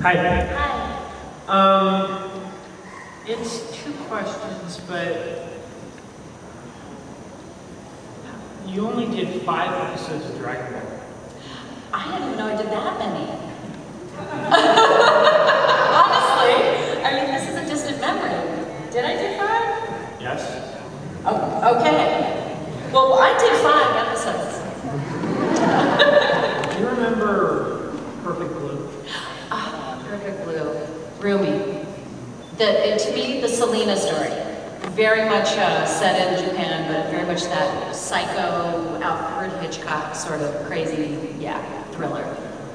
Hi. Hi. It's two questions, but you only did 5 episodes of Dragon Ball. I didn't even know I did that many. Honestly, I mean, this is a distant memory. Did I do 5? Yes. Oh, okay. Well, I did 5 episodes. Do you remember Perfect Blue? Oh, Perfect Blue. Rumi. To me, the Selena story. Very much set in Japan, but very much that psycho, Alfred Hitchcock sort of crazy, thriller.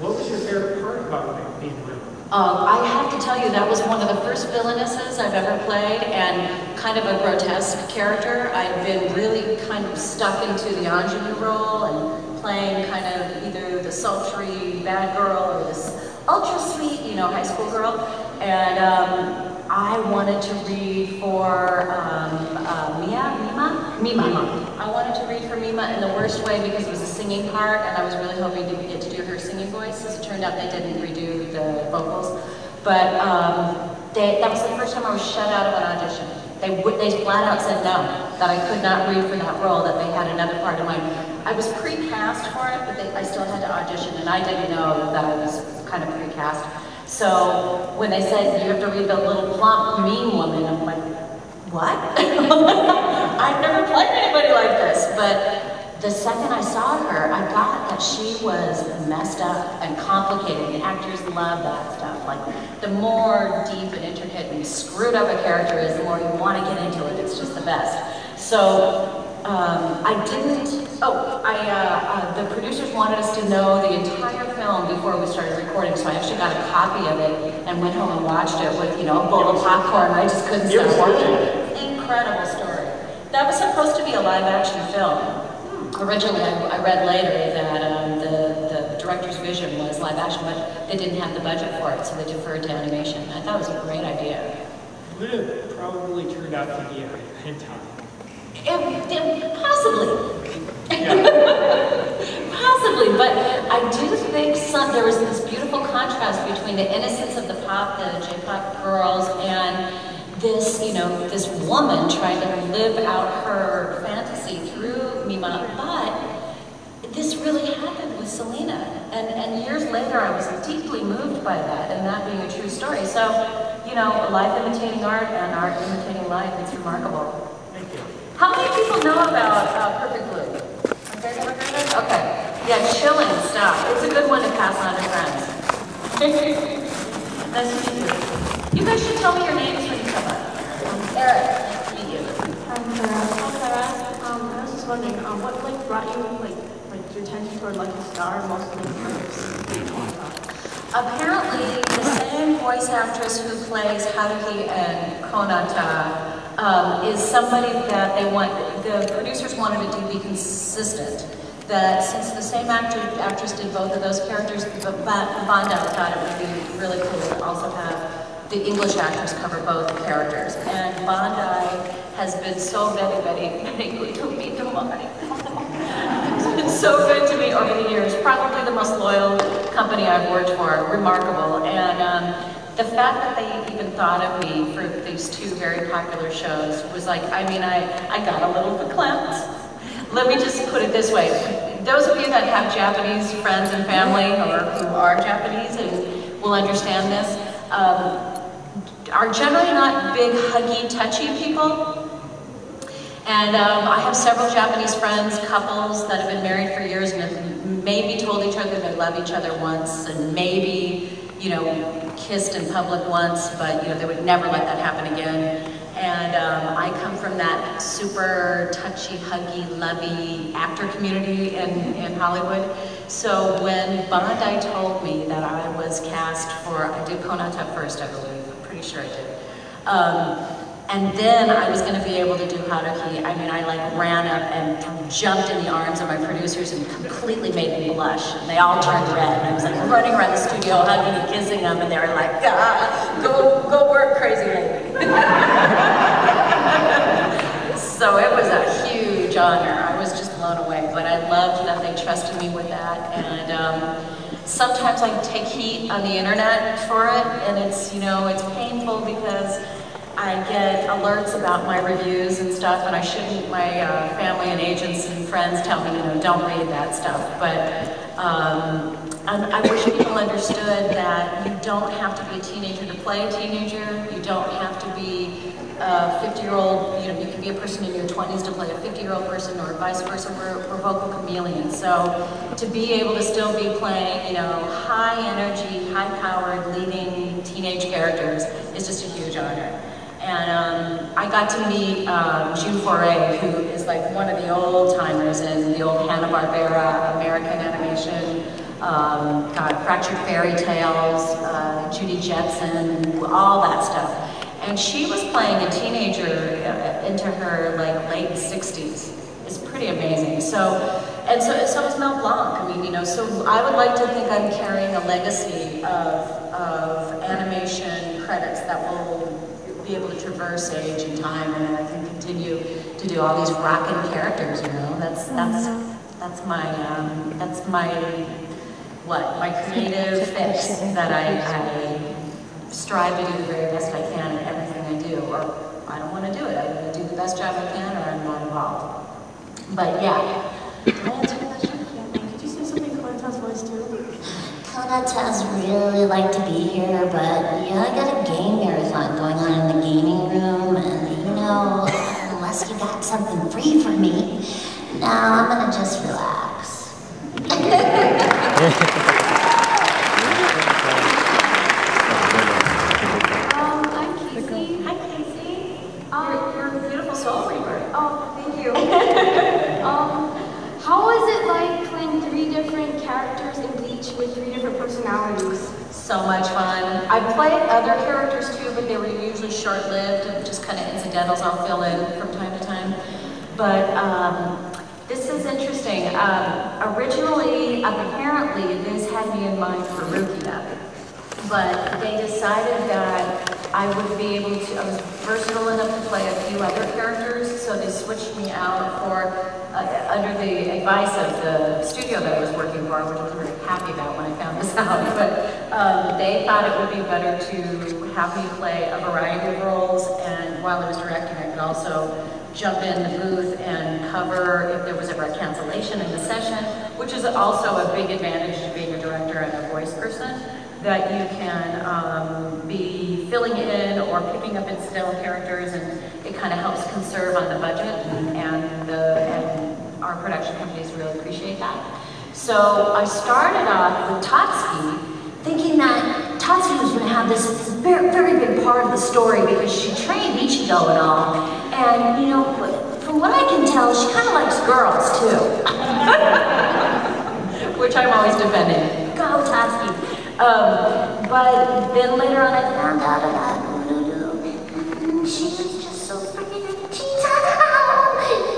What was your favorite part about being Rumi? I have to tell you, that was one of the first villainesses I've ever played, and kind of a grotesque character. I'd been really kind of stuck into the ingenue role and playing kind of either the sultry bad girl or this ultra sweet, high school girl. And I wanted to read for Mima. I wanted to read for Mima in the worst way because it was a singing part, and I was really hoping to get to do her singing voice. As it turned out, they didn't redo the vocals, but that was the first time I was shut out of an audition. They flat out said no, that I could not read for that role, that they had another part in mind. I was pre-cast for it, but I still had to audition, and I didn't know that I was kind of pre-cast. So when they said, you have to read the little plump, mean woman, I'm like, what? I've never played anybody like this. But the second I saw her, I got that she was messed up and complicated, and actors love that stuff. Like, the more deep and intricate and screwed up a character is, the more you want to get into it. It's just the best. So the producers wanted us to know the entire film before we started recording, so I actually got a copy of it and went home and watched it with, a bowl of popcorn. I just couldn't stop watching it. Incredible story. That was supposed to be a live-action film. Originally, I read later that the director's vision was live-action, but they didn't have the budget for it, so they deferred to animation. I thought it was a great idea. Would have probably turned out to be a hentai. Possibly. Yeah. Possibly, but I do think there was this beautiful contrast between the innocence of the J-pop girls, and this, this woman trying to live out her fantasy through Mima. But this really happened with Selena, and years later I was deeply moved by that, and that being a true story. So, life imitating art and art imitating life, it's remarkable. Thank you. How many people know about Perfect Blue? Okay, never heard of it? Okay. Yeah, chilling stuff. It's a good one to pass on to friends. Nice to meet you. You guys should tell me your names when you come up. Eric, nice to meet you. I'm Clara. Hi, Clara. I was just wondering, what brought you your attention toward a star mostly Apparently, the same voice actress who plays Haruhi and Konata is somebody that the producers wanted it to be consistent. That since the same actress did both of those characters, Bandai thought it would be really cool to also have the English actress cover both characters. And Bandai has been so very good to me. It's been so good to me over the years. Probably the most loyal company I've worked for. Remarkable. And the fact that they even thought of me for these 2 very popular shows was like, I got a little verklempt. Let me just put it this way. Those of you that have Japanese friends and family, or who are Japanese and will understand this, are generally not big, huggy, touchy people. And I have several Japanese friends, couples that have been married for years and have maybe told each other they love each other once, and maybe, kissed in public once, but they would never let that happen again. And I come from that super touchy, huggy, lovey actor community in Hollywood. So when Bandai told me that I was cast I did Konata first, I believe, I'm pretty sure I did. And then I was going to be able to do Haruhi. I ran up and jumped in the arms of my producers and completely made me blush. And they all turned red. And I was running around the studio, hugging and kissing them, and they were like, go work, crazy lady. So it was a huge honor. I was just blown away. But I loved that they trusted me with that. And sometimes I take heat on the internet for it, and it's, you know, it's painful because I get alerts about my reviews and stuff, and I shouldn't. My family and agents and friends tell me, you know, don't read that stuff. But I wish people understood that you don't have to be a teenager to play a teenager. You don't have to be a 50-year-old, you know, you can be a person in your 20s to play a 50-year-old person, or vice versa. We're vocal chameleons. So to be able to still be playing, you know, high energy, high-powered, leading teenage characters is just a huge honor. And I got to meet June Foray, who is like one of the old-timers in the old Hanna-Barbera American animation. Got Fractured Fairy Tales, Judy Jetson, all that stuff. And she was playing a teenager into her like late 60s. It's pretty amazing. So is Mel Blanc. I mean, you know, so I would like to think I'm carrying a legacy of animation credits that will be able to traverse age and time, and I can continue to do all these rockin' characters. You know, that's my creative fix that I strive to do the very best I can in everything I do, or I don't want to do it. I'm going to do the best job I can, or I'm not involved. But yeah. Did I answer your question? Yeah. Could you say something to Konata's voice too? Konata's really like to be here, but yeah, I got a game marathon going on in the gaming room, and you know, unless you got something free for me, now I'm gonna just relax. I'm Casey. Hi, Casey. You're a beautiful soul reaper. Oh, thank you. How was it like playing 3 different characters in Bleach with 3 different personalities? So much fun. I played other characters too, but they were usually short-lived and just kind of incidentals I'll fill in from time to time. But this is interesting. Originally, apparently, this had me in mind for Rukia, but they decided that I would be able to, I was versatile enough to play a few other characters, so they switched me out for, under the advice of the studio that I was working for, which I was very happy about when I found this out, but they thought it would be better to have me play a variety of roles, and while I was directing, I could also jump in the booth and cover if there was ever a cancellation in the session, which is also a big advantage to being a director and a voice person, that you can be filling in or picking up incidental characters, and it kind of helps conserve on the budget, and our production companies really appreciate that. So I started off with Tatsuki, thinking that Tatsuki was going to have this very, very big part of the story because she trained Ichigo and all, and you know, from what I can tell, she kind of likes girls too, which I'm always defending. Go Tatsuki. But then later on I found out about Honolulu. She was just so freaking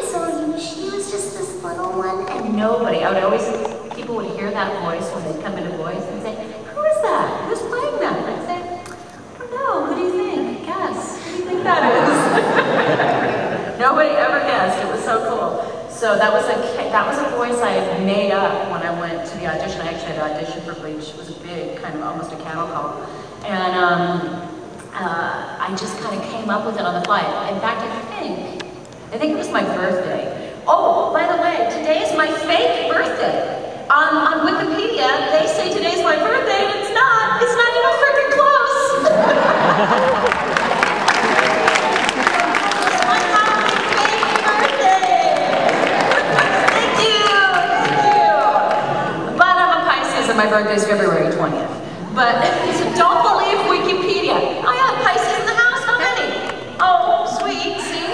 so she was just this little one, and nobody, I would always, people would hear that voice when they'd come into voice and say, who is that? Who's playing that? And I'd say, I don't know, who do you think? Guess, who do you think that is? Nobody ever guessed, it was so cool. So that was a voice I had made up when I went to the audition. I actually had to audition for Bleach. It was a big, kind of almost a cattle call. And I just kind of came up with it on the fly. In fact, I think it was my birthday. Oh, by the way, today's my fake birthday. On Wikipedia, they say today's my birthday, and it's not. It's not even freaking close. My birthday is February 20th. But don't believe Wikipedia. I have Pisces in the house. How many? Oh, sweet. See?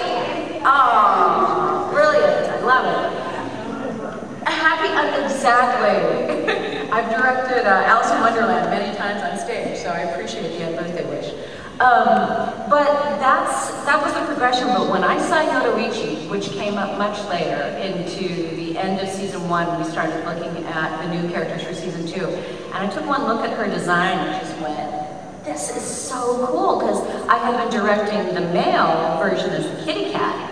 Oh, brilliant. I love it. Exactly. I've directed Alice in Wonderland many times on stage, so I appreciate the birthday wish. But that was the progression. But when I saw Yoruichi, which came up much later into the end of season 1, we started looking at the new characters for season 2. And I took one look at her design and just went, this is so cool, because I had been directing the male version as the kitty cat.